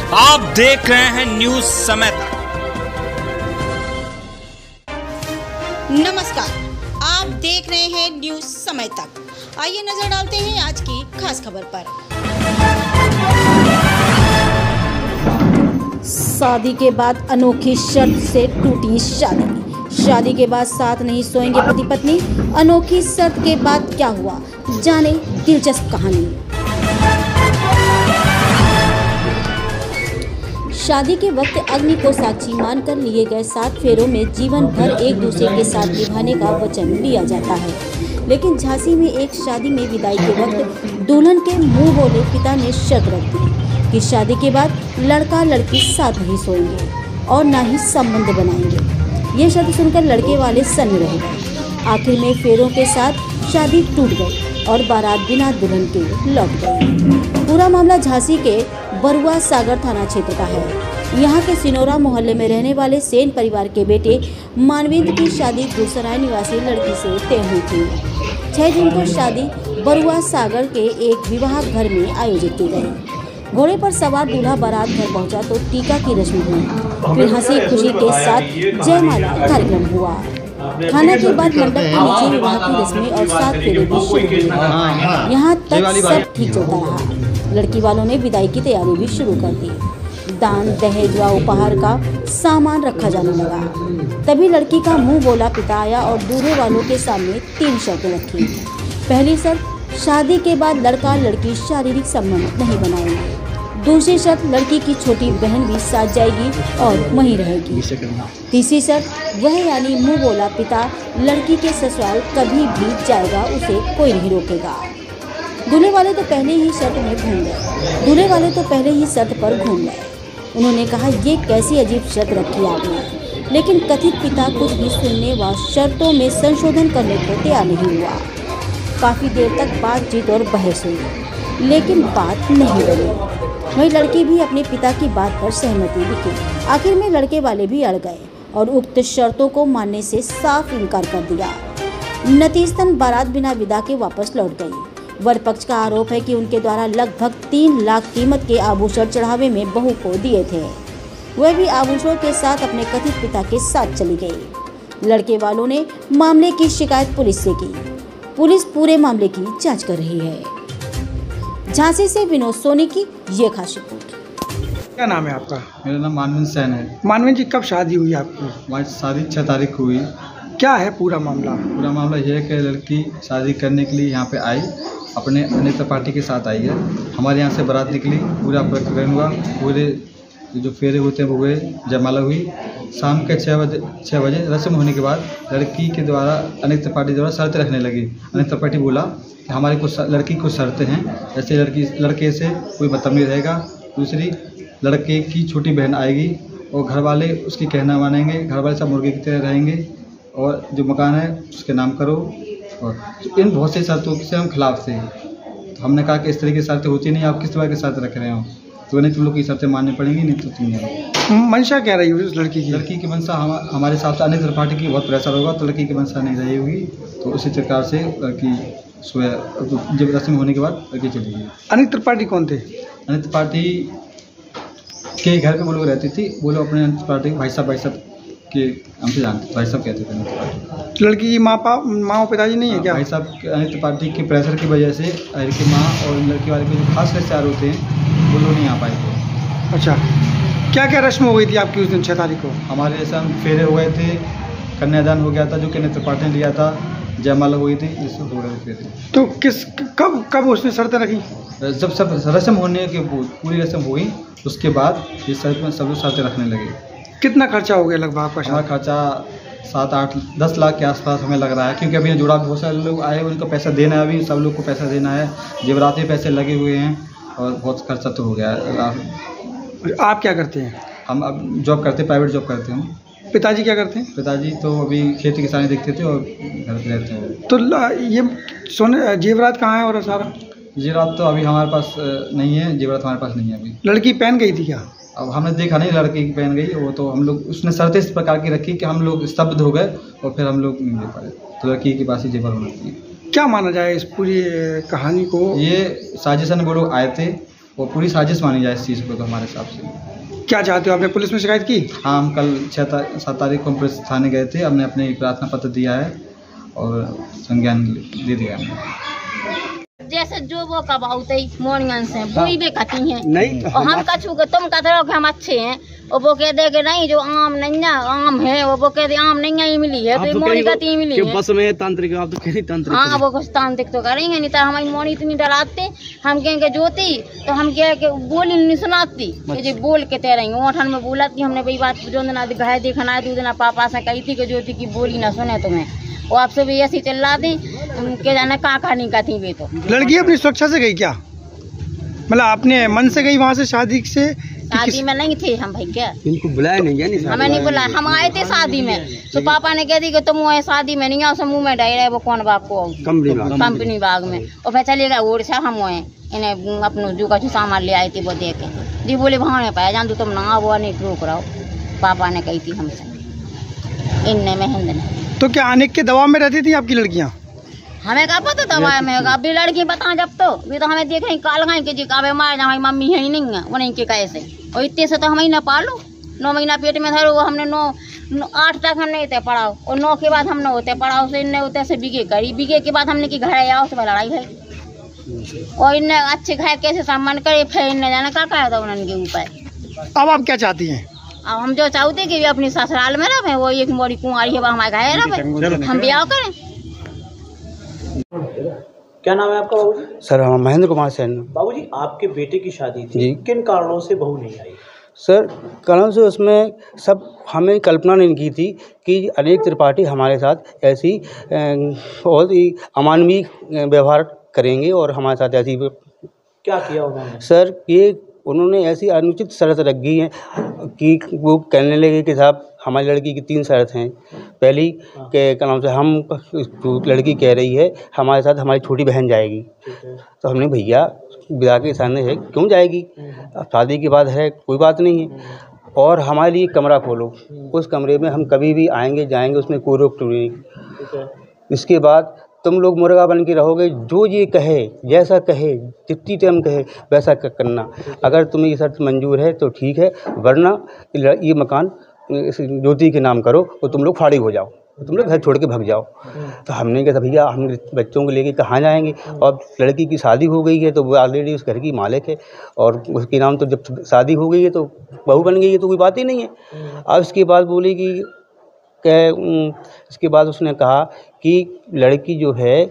आप देख रहे हैं न्यूज समय तक। नमस्कार, आप देख रहे हैं न्यूज समय तक। आइए नजर डालते हैं आज की खास खबर पर। शादी के बाद अनोखी शर्त से टूटी शादी। शादी के बाद साथ नहीं सोएंगे पति पत्नी। अनोखी शर्त के बाद क्या हुआ, जाने दिलचस्प कहानी। शादी के वक्त अग्नि को साक्षी मानकर लिए गए 7 फेरों में जीवन भर एक दूसरे के साथ निभाने का वचन लिया जाता है। लेकिन झांसी में एक शादी में विदाई के वक्त दुल्हन के मुंह बोले पिता ने शर्त रख दी कि शादी के बाद लड़का लड़की साथ नहीं सोएंगे और ना ही संबंध बनाएंगे। ये शर्त सुनकर लड़के वाले सन्न रह गए। आखिर में फेरों के साथ शादी टूट गई और बारात बिना दुल्हन के लौट गई। पूरा मामला झांसी के बरुआ सागर थाना क्षेत्र का है। यहाँ के सिनोरा मोहल्ले में रहने वाले सेन परिवार के बेटे मानवेंद्र की शादी गुरसराय निवासी लड़की से तय हुई थी। 6 जून को शादी बरुआ सागर के एक विवाह घर में आयोजित की गई। घोड़े पर सवार दूल्हा बारात घर पहुंचा तो टीका की रस्म हुई, फिर हंसी खुशी के साथ जयमाला कार्यक्रम हुआ। खाना के बाद मंडप के नीचे विवाह की रस्में और 7 फेरे भी शुरू हुए। यहाँ तक सब ठीक चलता रहा। लड़की वालों ने विदाई की तैयारी भी शुरू कर दी। दान दहेज व उपहार का सामान रखा जाने लगा। तभी लड़की का मुंह बोला पिता आया और दूल्हे वालों के सामने 3 शर्तें रखी। पहली शर्त, शादी के बाद लड़का लड़की शारीरिक संबंध नहीं बनाएंगे। दूसरी शर्त, लड़की की छोटी बहन भी साथ जाएगी और वहीं रहेगी। तीसरी शर्त, वह यानी मुंह बोला पिता लड़की के ससुराल कभी भी जाएगा, उसे कोई नहीं रोकेगा। दूल्हे वाले तो पहले ही शर्त पर घूम गए। उन्होंने कहा, ये कैसी अजीब शर्त रखी आपने। लेकिन कथित पिता कुछ भी सुनने व शर्तों में संशोधन करने को तैयार नहीं हुआ। काफ़ी देर तक बातचीत और बहस हुई, लेकिन बात नहीं बनी। वही लड़की भी अपने पिता की बात पर सहमति दिखी। आखिर में लड़के वाले भी अड़ गए और उक्त शर्तों को मानने से साफ इनकार कर दिया। नतीजतन बारात बिना विदा के वापस लौट गई। वर पक्ष का आरोप है कि उनके द्वारा लगभग 3 लाख कीमत के आभूषण चढ़ावे में बहू को दिए थे। वह भी आभूषणों के साथ अपने कथित पिता के साथ चली गई। लड़के वालों ने मामले की शिकायत पुलिस से की। पुलिस पूरे मामले की जांच कर रही है। झांसी से विनोद सोनी की ये खास रिपोर्ट। क्या नाम है आपका? मेरा नाम मानवेंद्र सैन है। मानवेंद्र जी, कब शादी हुई आपकी? हमारी शादी 6 तारीख को हुई। क्या है पूरा मामला? पूरा मामला यह है कि लड़की शादी करने के लिए यहाँ पे आई, अपने अनेक पार्टी के साथ आई है। हमारे यहाँ से बारात निकली, पूरा प्रकरण हुआ, पूरे जो फेरे होते हैं वो हुए, जयमाला हुई। शाम के 6 बजे रस्म होने के बाद लड़की के द्वारा अनेक पार्टी द्वारा शर्तें रखने लगी। अनेक पार्टी बोला कि हमारे कुछ लड़की कुछ शर्तें हैं, जैसे लड़के से कोई मतलब नहीं रहेगा। दूसरी, लड़के की छोटी बहन आएगी और घर वाले उसकी कहना मानेंगे, घर वाले सब मुर्गे की तरह रहेंगे, और जो मकान है उसके नाम करो। और इन बहुत सी शर्तों से हम खिलाफ थे। तो हमने कहा कि इस तरह की शर्तें होती नहीं, आप किस तरह की शर्त रख रहे हो, तो नहीं तुम लोग की शर्तें माननी पड़ेंगी, नहीं तो तुम नहीं। मंशा क्या रही होगी उस लड़की की? लड़की की मंशा हमारे हिसाब से अनेक पार्टी की बहुत प्रेशर होगा, तो लड़की की मंशा नहीं रही होगी। तो उसी प्रकार से लड़की जब रस्म होने के बाद लड़की चली गई। अनेक त्रिपाठी कौन थे? अनेक पार्टी के घर पे वो लोग रहती थी। वो लोग अपने अनेक पार्टी भाई साहब के हमसे जानते, भाई साहब कहते थे अनेक पार्टी। लड़की की माँ और पिताजी नहीं है क्या? भाई साहब अनेक पार्टी के प्रेशर की वजह से लड़की माँ और लड़की वाले के जो खास रिश्तेदार होते हैं वो लोग नहीं आ पाए थे। अच्छा, क्या क्या रस्म हो गई थी आपकी उस दिन 6 तारीख को? हमारे ऐसा फेरे हुए थे, कन्यादान हो गया था जो कि अनेक पार्टी ने लिया था, जयमाला हुई थी, जिससे हो रहे फेरे। तो कब उसने शर्तें रखी? जब सब रस्म होने के पूरी रस्म हुई उसके बाद ये शर्त में सब लोग शर्तें रखने लगे। कितना खर्चा हो गया लगभग आपका? हमारा खर्चा 7, 8, 10 लाख के आसपास हमें लग रहा है, क्योंकि अभी जुड़ा बहुत सारे लोग आए, उनको पैसा देना है, अभी सब लोग को पैसा देना है, जेवरात में पैसे लगे हुए हैं और बहुत खर्चा तो हो गया है। आप क्या करते हैं? हम अब जॉब करते, प्राइवेट जॉब करते हैं। पिताजी क्या करते हैं? पिताजी तो अभी खेती किसानी देखते थे और घर पे रहते हैं। तो ये सोने जेवरात कहाँ है और सारा? जेवरात तो अभी हमारे पास नहीं है, जेवरात हमारे पास नहीं है अभी। लड़की पहन गई थी क्या? अब हमने देखा नहीं लड़की की पहन गई, वो तो हम लोग उसने शर्तें इस प्रकार की रखी कि हम लोग स्तब्ध हो गए और फिर हम लोग नहीं ले पाए। तो लड़की के पास ही जेवर होना चाहिए। क्या माना जाए इस पूरी कहानी को? ये साजिशन वो लोग आए थे वो पूरी साजिश मानी जाए इस चीज़ को तो हमारे हिसाब से। क्या चाहते हो, आपने पुलिस में शिकायत की? हाँ, हम कल 7 तारीख को पुलिस थाने गए थे, हमने अपने प्रार्थना पत्र दिया है और संज्ञान दे दिया हमने। जैसे जो वो कबाउते मोनियन से वही भी कहती हैं नहीं और हम कछू के तुम कहते रहो कि हम अच्छे हैं और वो कह दे कि नहीं जो आम नहीं है आम है, वो कहते आम नहीं है मिली है तो मोनी कहती मिली है बस में तांत्रिक। आप तो कहीं तांत्रिक। हाँ, वो कुछ तांत्रिक तो करेंगे नहीं तो हमारी मोनी इतनी डराते, हम कहेंगे ज्योति तो हम कह के बोली नहीं सुनाती कि जो बोल के तैर रही ओठन में बोला थी हमने वही बात जो दिन घाय देखना है 2 दिन पापा से कही थी कि ज्योति की बोली ना सुने तुम्हें, वो आपसे भी ऐसी चिल्ला दी के जाना कहाँ नहीं कहती वे तो। लड़की अपनी सुरक्षा से गई क्या, मतलब अपने मन से गई वहाँ से शादी से? शादी में नहीं थे हम भाई, क्या इनको बुलाया नहीं है? हमें नहीं बुलाया, हम आए थे शादी में तो पापा ने कह दी कि तुम वो शादी में नहीं आओ, मुँह में डाल रहे वो कौन बाप को कंपनी बाग में और फिर चलेगा ओडिशा हम वो इन्हें अपनों जो का सामान ले आए थे वो दे के दी बोले वहाँ नहीं पाया जान तुम ना वो नहीं रोक रहो, पापा ने कही थी हमसे इनने में हिंद ने। तो क्या आने के दबाव में रहती थी आपकी लड़कियाँ? हमें क्या पता दबाव में होगा, अभी लड़की बता जब तो भी तो हमें देखे काल गए कि जी काबे मार जा हमारी मम्मी है ही नहीं है वो नहीं के कैसे, और इतने से तो हम ही ना पालो 9 महीना पेट में धरो, हमने 8 तक हमने इतने पढ़ाओ और 9 के बाद हमने होते पढ़ाओ से इनने होते से बीघे करी, बीघे के बाद हमने की घर आओ से लड़ाई है और इनने अच्छे घर कैसे सम्मान करे फिर इनने जाना क्या कहा था उन्होंने के ऊपर। अब आप क्या चाहती हैं? अब हम जो चाहते कि अपनी ससुराल में रहे, वो एक मोरी कुंवारी है हमारे घर रहे, हम ब्याह करें। क्या नाम है आपका बाबूजी? सर महेंद्र कुमार सेन। बाबूजी आपके बेटे की शादी थी, किन कारणों से बहू नहीं आई? सर कारण से उसमें सब हमें कल्पना नहीं की थी कि अनेक त्रिपाठी हमारे साथ ऐसी बहुत ही अमानवीय व्यवहार करेंगे और हमारे साथ ऐसी। क्या किया उन्होंने? सर ये उन्होंने ऐसी अनुचित शर्त रख गई है कि वो कहने लगे कि साहब हमारी लड़की की 3 शर्त हैं। पहली के क्या नाम से हम लड़की कह रही है हमारे साथ हमारी छोटी बहन जाएगी, तो हमने भैया विदा के सामने है क्यों जाएगी, अब शादी के बाद है कोई बात नहीं है, और हमारे लिए कमरा खोलो, उस कमरे में हम कभी भी आएंगे जाएंगे उसमें कोई रोक टोक नहीं। इसके बाद तुम लोग मुर्गा बन के रहोगे, जो ये कहे जैसा कहे जितनी टाइम कहे वैसा करना, अगर तुम्हें ये शर्त मंजूर है तो ठीक है, वरना ये मकान ज्योति के नाम करो और तुम लोग फाड़ी हो जाओ, तुम लोग घर छोड़ के भाग जाओ। तो हमने कहा भैया हम बच्चों को लेके कहाँ जाएंगे, और लड़की की शादी हो गई है तो वो ऑलरेडी उस घर की मालिक है और उसके नाम तो जब शादी हो गई है तो बहू बन गई है तो कोई बात ही नहीं है। अब इसके बाद बोली कि इसके बाद उसने कहा कि लड़की जो है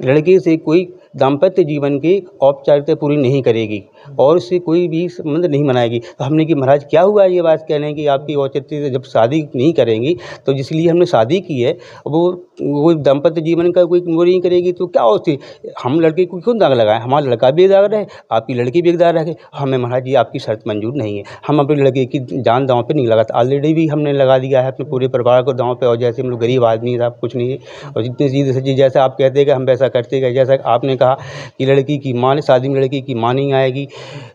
लड़के से कोई दाम्पत्य जीवन की औपचारिकता पूरी नहीं करेगी और उससे कोई भी संबंध नहीं बनाएगी। तो हमने कि महाराज क्या हुआ ये बात कहने की, आपकी औचित्य से जब शादी नहीं करेंगी तो जिसलिए हमने शादी की है वो दाम्पत्य जीवन का कोई वो नहीं करेगी तो क्या होती, हम लड़के को क्यों दाग लगाएं, हमारा लड़का भी दाग रहे आपकी लड़की भी दाग रखे। हमें महाराज जी आपकी शर्त मंजूर नहीं है, हम अपने लड़के की जान दांव पे नहीं लगाते, ऑलरेडी भी हमने लगा दिया है अपने पूरे परिवार को दांव पे, और जैसे हम लोग गरीब आदमी था कुछ नहीं है, और जितनी सीधे सच्ची जैसा आप कहते हैं कि हम वैसा करते गए, जैसा आपने कहा कि लड़की की माँ ने शादी में लड़की की माँ नहीं आएगी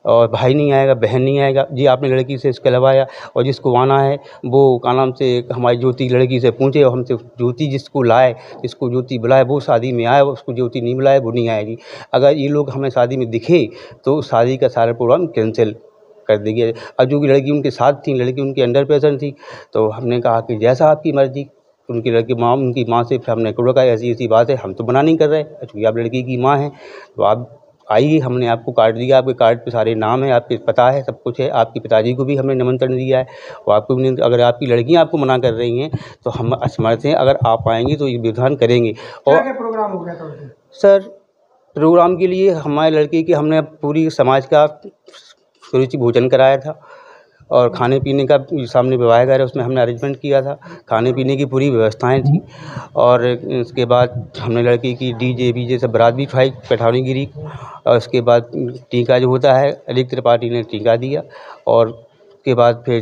और भाई नहीं आएगा, बहन नहीं आएगा जी, आपने लड़की से इसके लगवाया, और जिसको आना है वो का नाम से हमारी ज्योति लड़की से पूछे और हमसे ज्योति जिसको लाए जिसको ज्योति बुलाए वो शादी में आए, उसको ज्योति नहीं बुलाए वो नहीं आएगी। अगर ये लोग हमें शादी में दिखे तो शादी का सारा प्रोग्राम कैंसिल कर देंगे। अब जो लड़की उनके साथ थी, लड़की उनके अंडर प्रेशर थी, तो हमने कहा कि जैसा आपकी मर्जी। उनकी लड़की माँ उनकी माँ से फिर हमने कहा ऐसी ऐसी बात है, हम तो बना नहीं कर रहे, क्योंकि आप लड़की की माँ हैं तो आप आइए, हमने आपको कार्ड दिया, आपके कार्ड पे सारे नाम है, आपके पता है, सब कुछ है, आपके पिताजी को भी हमने निमंत्रण दिया है और आपको भी। अगर आपकी लड़कियां आपको मना कर रही हैं तो हम असमर्थ हैं, अगर आप आएंगी तो ये विधान करेंगे। और क्या प्रोग्राम हो गया था सर प्रोग्राम के लिए हमारे लड़के के हमने पूरी समाज का सुरुचि भोजन कराया था और खाने पीने का सामने विवाह घर है उसमें हमने अरेंजमेंट किया था, खाने पीने की पूरी व्यवस्थाएं थी। और इसके बाद हमने लड़की की डीजे बीजे से बारात भी उठाई पैठानी गिरी, और उसके बाद टीका जो होता है अनेक त्रिपाठी ने टीका दिया और उसके बाद फिर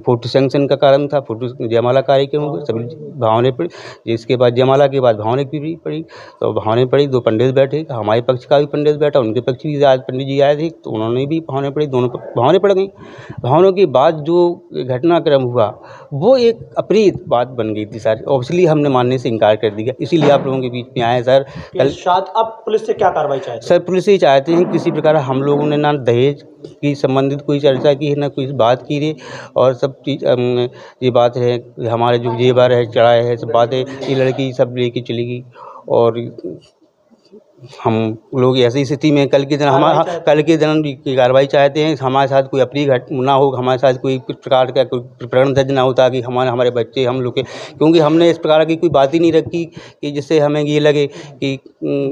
फोटो सेंक्शन का कारण था, फोटो जयमाला कार्यक्रम हो गए, सभी भावने पड़ी। जिसके बाद जयमाला के बाद भावने भी पड़ी, तो भावने पड़ी, 2 पंडित बैठे, हमारे पक्ष का भी पंडित बैठा, उनके पक्ष भी आज पंडित जी आए थे, तो उन्होंने भी भावने पड़ी, दोनों भावने पड़ गई। भावनों के बाद जो घटनाक्रम हुआ वो एक अप्रिय बात बन गई थी सर। ऑब्वियसली हमने मानने से इनकार कर दिया, इसीलिए आप लोगों के बीच में आए सर। कल अब पुलिस से क्या कार्रवाई चाहते हैं? सर पुलिस से चाहते हैं किसी प्रकार हम लोगों ने ना दहेज की संबंधित कोई चर्चा की है, ना कोई बात की है, और सब चीज़ ये बात है हमारे जो जेवर है चढ़ाए है सब बातें ये लड़की सब लेके चली गई। और हम लोग ऐसी स्थिति में कल के दिन की कार्रवाई चाहते हैं। हमारे साथ कोई अप्रिय घटना ना हो, हमारे साथ कोई प्रकार का कोई प्रकरण दर्ज ना हो, ताकि हमारे बच्चे हम लोग के, क्योंकि हमने इस प्रकार की कोई बात ही नहीं रखी कि जिससे हमें ये लगे कि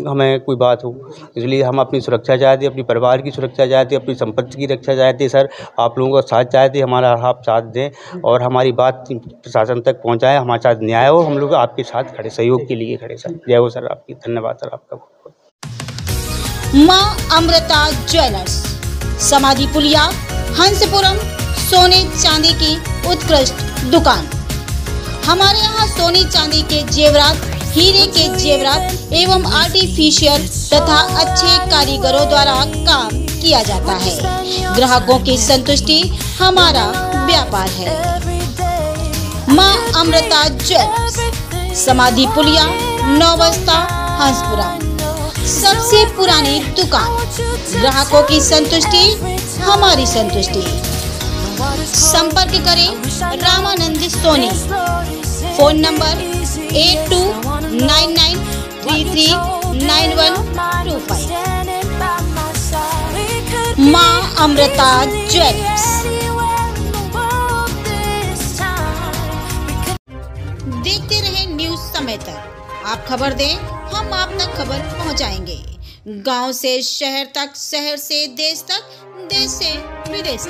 हमें कोई बात हो। इसलिए हम अपनी सुरक्षा चाहते, अपने परिवार की सुरक्षा चाहते, अपनी संपत्ति की रक्षा चाहते। सर आप लोगों का साथ चाहते, हमारा आप साथ दें और हमारी बात प्रशासन तक पहुँचाएँ, हमारे साथ न्याय हो, हम लोग आपके साथ खड़े, सहयोग के लिए खड़े सर। जय हो सर आपकी, धन्यवाद सर आपका। मां अमृता ज्वेलर्स, समाधि पुलिया, हंसपुरम, सोने चांदी की उत्कृष्ट दुकान। हमारे यहाँ सोने चांदी के जेवरात, हीरे के जेवरात एवं आर्टिफिशियल तथा अच्छे कारीगरों द्वारा काम किया जाता है। ग्राहकों की संतुष्टि हमारा व्यापार है। मां अमृता ज्वेलर्स, समाधि पुलिया, नौबस्ता, हंसपुरम, सबसे पुरानी दुकान। ग्राहकों की संतुष्टि हमारी संतुष्टि। संपर्क करें रामानंद सोनी, फोन नंबर 8299339125। मां अमृता ज्वेलर्स। देखते रहे न्यूज समय तक। आप खबर दें, हम आप तक खबर पहुंचाएंगे। गांव से शहर तक, शहर से देश तक, देश से विदेश तक।